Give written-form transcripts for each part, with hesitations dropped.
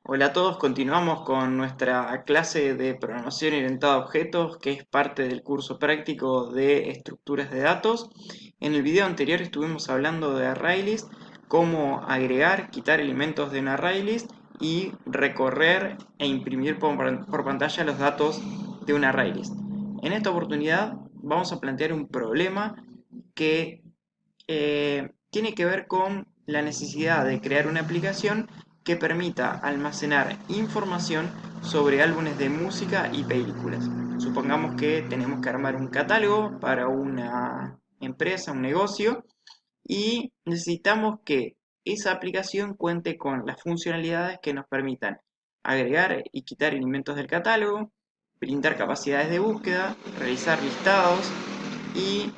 Hola a todos, continuamos con nuestra clase de programación orientada a objetos, que es parte del curso práctico de estructuras de datos. En el video anterior estuvimos hablando de ArrayList, cómo agregar, quitar elementos de un ArrayList y recorrer e imprimir por pantalla los datos de un ArrayList. En esta oportunidad vamos a plantear un problema que tiene que ver con la necesidad de crear una aplicación que permita almacenar información sobre álbumes de música y películas. Supongamos que tenemos que armar un catálogo para una empresa, un negocio, y necesitamos que esa aplicación cuente con las funcionalidades que nos permitan agregar y quitar elementos del catálogo, brindar capacidades de búsqueda, realizar listados y,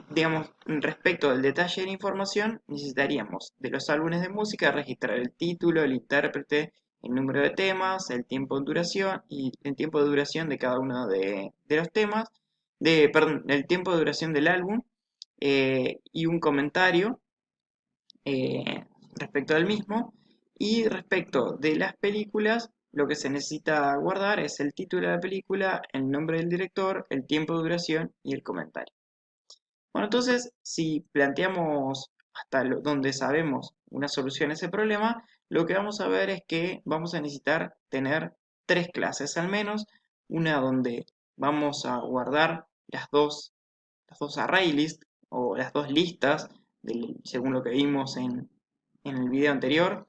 digamos, respecto del detalle de la información, necesitaríamos de los álbumes de música registrar el título, el intérprete, el número de temas, el tiempo de duración y el tiempo de duración de cada uno de los temas, perdón, el tiempo de duración del álbum y un comentario respecto del mismo. Y respecto de las películas, lo que se necesita guardar es el título de la película, el nombre del director, el tiempo de duración y el comentario. Bueno, entonces, si planteamos hasta donde sabemos una solución a ese problema, lo que vamos a ver es que vamos a necesitar tener tres clases al menos, una donde vamos a guardar las dos array list o las dos listas, según lo que vimos en el video anterior,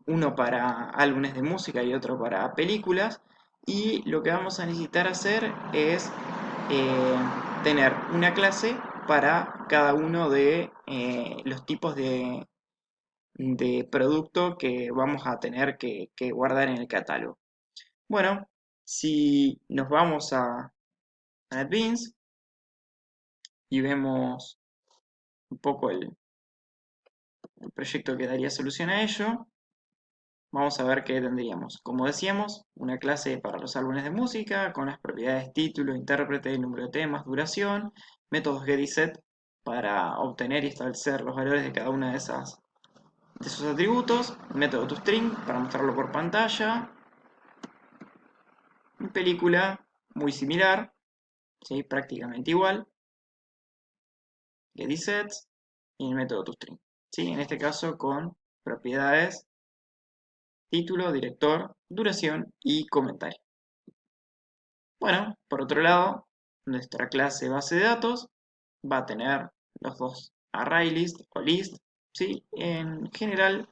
uno para álbumes de música y otro para películas, y lo que vamos a necesitar hacer es eh, tener una clase para cada uno de los tipos de producto que vamos a tener que guardar en el catálogo. Bueno, si nos vamos a NetBeans y vemos un poco el proyecto que daría solución a ello, vamos a ver qué tendríamos. Como decíamos, una clase para los álbumes de música con las propiedades título, intérprete, número de temas, duración, métodos get y set para obtener y establecer los valores de cada una de esos atributos, método toString para mostrarlo por pantalla, en película muy similar, ¿sí? Prácticamente igual, get y set y el método toString, ¿sí? En este caso con propiedades título, director, duración y comentario. Bueno, por otro lado, nuestra clase base de datos va a tener los dos array list o list, ¿sí? En general,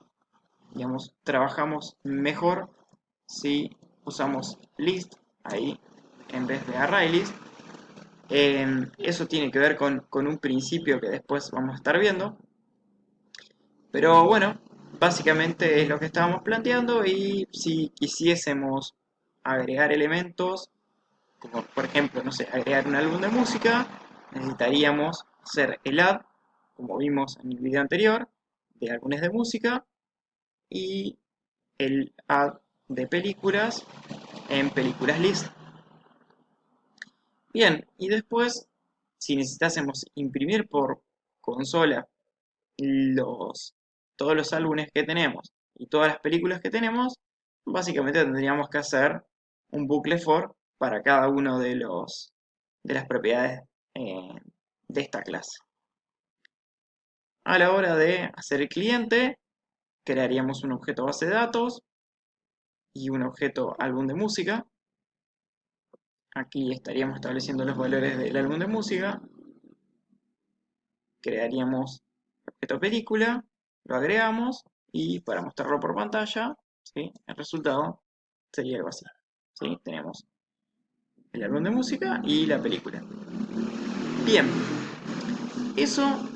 digamos, trabajamos mejor si usamos list ahí en vez de array list. Eso tiene que ver con un principio que después vamos a estar viendo. Pero bueno, básicamente es lo que estábamos planteando, y si quisiésemos agregar elementos como por ejemplo, no sé, agregar un álbum de música, necesitaríamos hacer el add, como vimos en el video anterior, de álbumes de música, y el add de películas en películas list. Bien, y después, si necesitásemos imprimir por consola los, todos los álbumes que tenemos y todas las películas que tenemos, básicamente tendríamos que hacer un bucle for para cada uno de las propiedades eh, de esta clase. A la hora de hacer el cliente, crearíamos un objeto base de datos y un objeto álbum de música. Aquí estaríamos estableciendo los valores del álbum de música. Crearíamos el objeto película, lo agregamos y para mostrarlo por pantalla, ¿sí? El resultado sería algo así, ¿sí? Tenemos el álbum de música y la película. Bien, eso,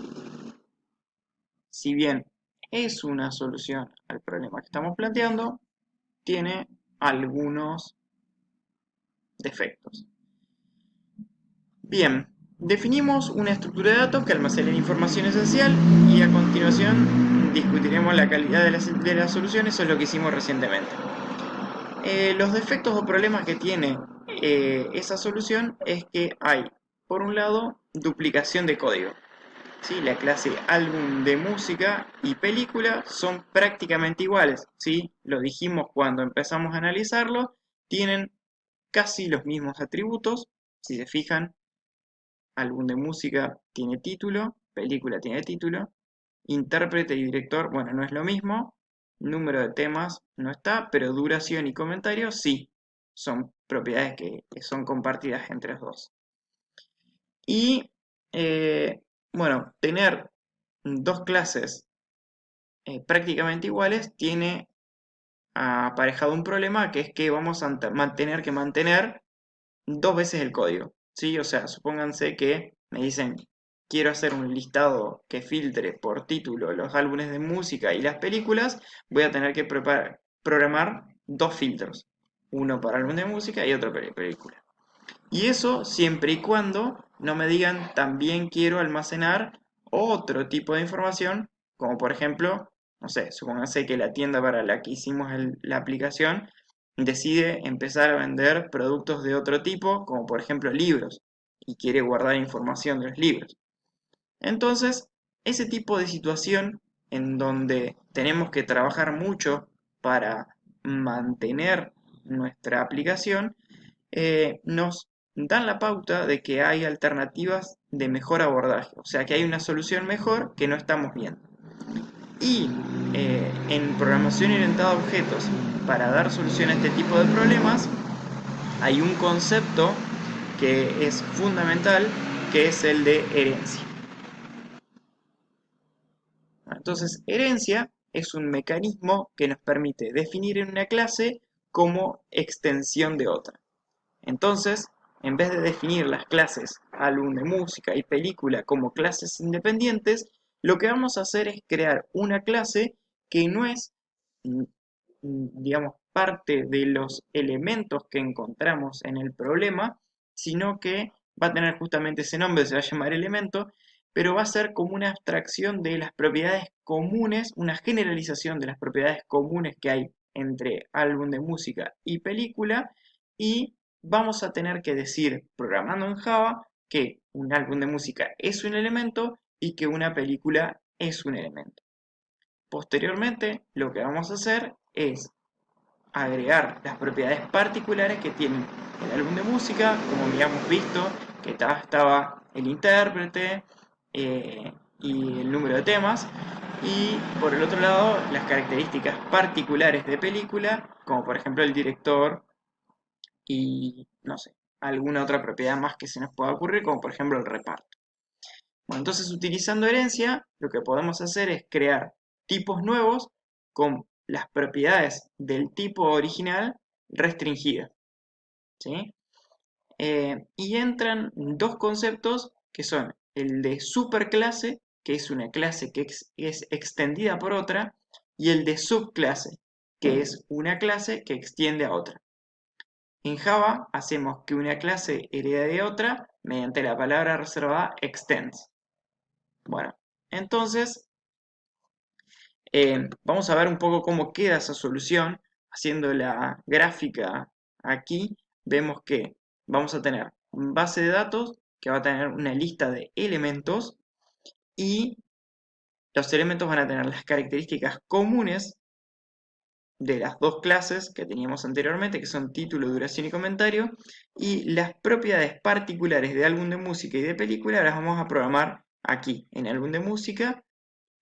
si bien es una solución al problema que estamos planteando, tiene algunos defectos. Bien, definimos una estructura de datos que almacena información esencial y a continuación discutiremos la calidad de la solución. Eso es lo que hicimos recientemente. Los defectos o problemas que tiene esa solución es que hay, por un lado, duplicación de código. ¿sí? La clase álbum de música y película son prácticamente iguales, ¿sí? Lo dijimos cuando empezamos a analizarlo, tienen casi los mismos atributos. Si se fijan, álbum de música tiene título, película tiene título, intérprete y director, bueno, no es lo mismo, número de temas no está, pero duración y comentario sí, son propiedades que son compartidas entre los dos. Y bueno, tener dos clases prácticamente iguales tiene aparejado un problema, que es que vamos a tener que mantener dos veces el código, ¿sí? O sea, supónganse que me dicen, quiero hacer un listado que filtre por título los álbumes de música y las películas, voy a tener que programar dos filtros, uno para álbum de música y otro para película. Y eso siempre y cuando no me digan también quiero almacenar otro tipo de información, como por ejemplo, no sé, supóngase que la tienda para la que hicimos la aplicación decide empezar a vender productos de otro tipo, como por ejemplo libros, y quiere guardar información de los libros. Entonces, ese tipo de situación en donde tenemos que trabajar mucho para mantener nuestra aplicación, nos dan la pauta de que hay alternativas de mejor abordaje, o sea que hay una solución mejor que no estamos viendo. Y en programación orientada a objetos, para dar solución a este tipo de problemas, hay un concepto que es fundamental, que es el de herencia. Entonces, herencia es un mecanismo que nos permite definir en una clase como extensión de otra. Entonces, en vez de definir las clases álbum de música y película como clases independientes, lo que vamos a hacer es crear una clase que no es, digamos, parte de los elementos que encontramos en el problema, sino que va a tener justamente ese nombre, se va a llamar elemento, pero va a ser como una abstracción de las propiedades comunes, una generalización de las propiedades comunes que hay entre álbum de música y película, y vamos a tener que decir, programando en Java, que un álbum de música es un elemento y que una película es un elemento. Posteriormente, lo que vamos a hacer es agregar las propiedades particulares que tiene el álbum de música, como habíamos visto, que estaba el intérprete y el número de temas, y por el otro lado las características particulares de película, como por ejemplo el director y no sé, alguna otra propiedad más que se nos pueda ocurrir, como por ejemplo el reparto. Bueno, entonces utilizando herencia, lo que podemos hacer es crear tipos nuevos con las propiedades del tipo original restringidas, ¿sí? Y entran dos conceptos que son el de superclase, que es una clase que es extendida por otra, y el de subclase, que es una clase que extiende a otra. En Java hacemos que una clase herede de otra mediante la palabra reservada extends. Bueno, entonces vamos a ver un poco cómo queda esa solución. Haciendo la gráfica aquí, vemos que vamos a tener base de datos que va a tener una lista de elementos y los elementos van a tener las características comunes de las dos clases que teníamos anteriormente, que son título, duración y comentario, y las propiedades particulares de álbum de música y de película las vamos a programar aquí, en álbum de música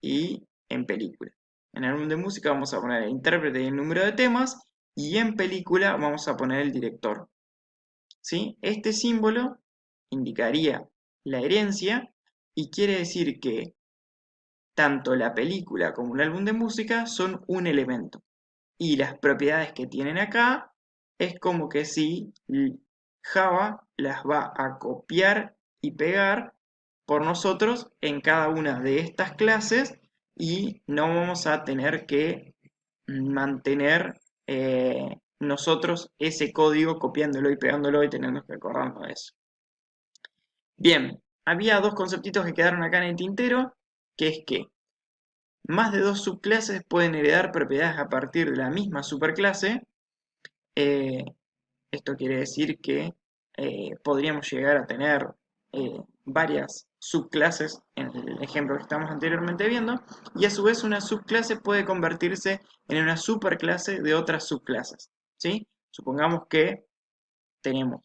y en película. En álbum de música vamos a poner el intérprete y el número de temas, y en película vamos a poner el director. ¿Sí? Este símbolo indicaría la herencia y quiere decir que tanto la película como el álbum de música son un elemento. Y las propiedades que tienen acá es como que si Java las va a copiar y pegar por nosotros en cada una de estas clases y no vamos a tener que mantener nosotros ese código copiándolo y pegándolo y teniendo que acordarnos de eso. Bien, había dos conceptitos que quedaron acá en el tintero, que es que más de dos subclases pueden heredar propiedades a partir de la misma superclase. Eh, Esto quiere decir que podríamos llegar a tener varias subclases en el ejemplo que estamos anteriormente viendo, y a su vez una subclase puede convertirse en una superclase de otras subclases, ¿sí? Supongamos que tenemos,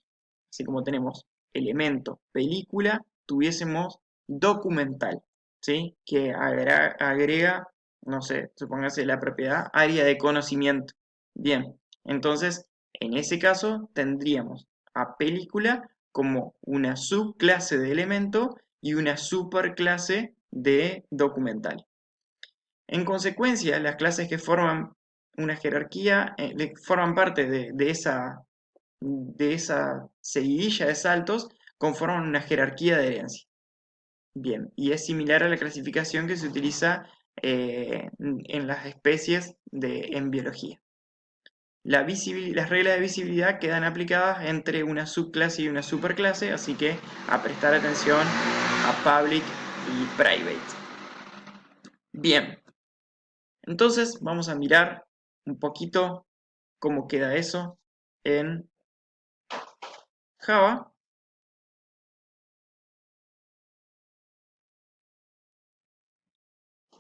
así como tenemos elemento, película, tuviésemos documental, ¿sí? Que agrega, no sé, supóngase la propiedad área de conocimiento. Bien, entonces, en ese caso tendríamos a película como una subclase de elemento y una superclase de documental. En consecuencia, las clases que forman una jerarquía forman parte de esa seguidilla de saltos conforman una jerarquía de herencia. Bien, y es similar a la clasificación que se utiliza en las especies en biología. Las reglas de visibilidad quedan aplicadas entre una subclase y una superclase, así que a prestar atención a public y private. Bien, entonces vamos a mirar un poquito cómo queda eso en Java.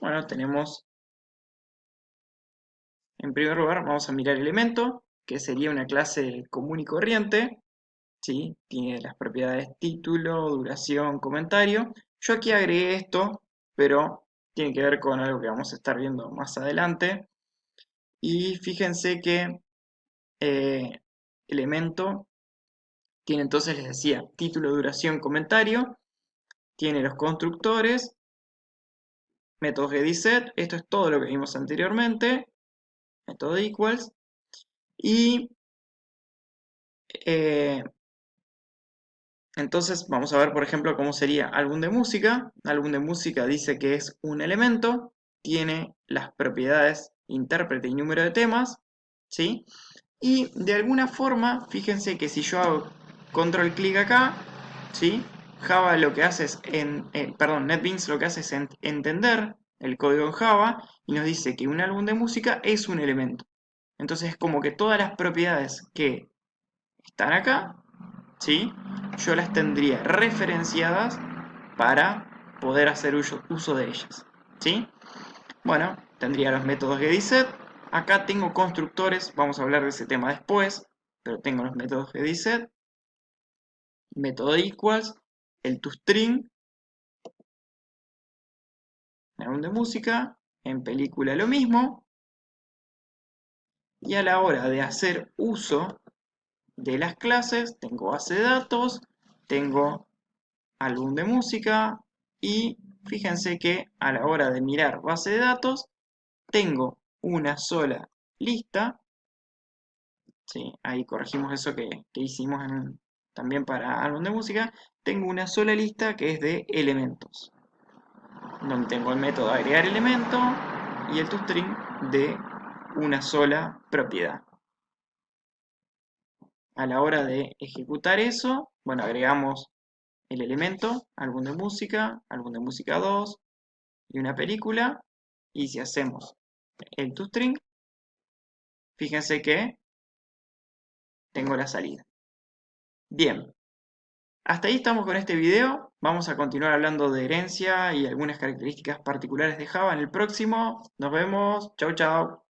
Bueno, tenemos, en primer lugar, vamos a mirar elemento, que sería una clase común y corriente, ¿sí? Tiene las propiedades título, duración, comentario. Yo aquí agregué esto, pero tiene que ver con algo que vamos a estar viendo más adelante. Y fíjense que eh, elemento tiene entonces, les decía, título, duración, comentario. Tiene los constructores, métodos getDiset, esto es todo lo que vimos anteriormente, método equals, y eh, entonces vamos a ver, por ejemplo, cómo sería álbum de música. Álbum de música dice que es un elemento, tiene las propiedades intérprete y número de temas, ¿sí? Y de alguna forma, fíjense que si yo hago control clic acá, ¿sí? Java lo que hace es, perdón, NetBeans lo que hace es entender el código en Java y nos dice que un álbum de música es un elemento. Entonces es como que todas las propiedades que están acá, ¿sí? Yo las tendría referenciadas para poder hacer uso de ellas, ¿sí? Bueno, tendría los métodos getDiset. Acá tengo constructores, vamos a hablar de ese tema después, pero tengo los métodos getDiset, método equals, el toString, en álbum de música, en película lo mismo, y a la hora de hacer uso de las clases, tengo base de datos, tengo álbum de música, y fíjense que a la hora de mirar base de datos, tengo una sola lista. Sí, ahí corregimos eso que hicimos también para álbum de música. Tengo una sola lista que es de elementos, donde tengo el método agregar elemento y el toString de una sola propiedad. A la hora de ejecutar eso, bueno, agregamos el elemento, álbum de música 2 y una película. Y si hacemos el toString, fíjense que tengo la salida. Bien. Hasta ahí estamos con este video. Vamos a continuar hablando de herencia y algunas características particulares de Java en el próximo. Nos vemos. Chau, chau.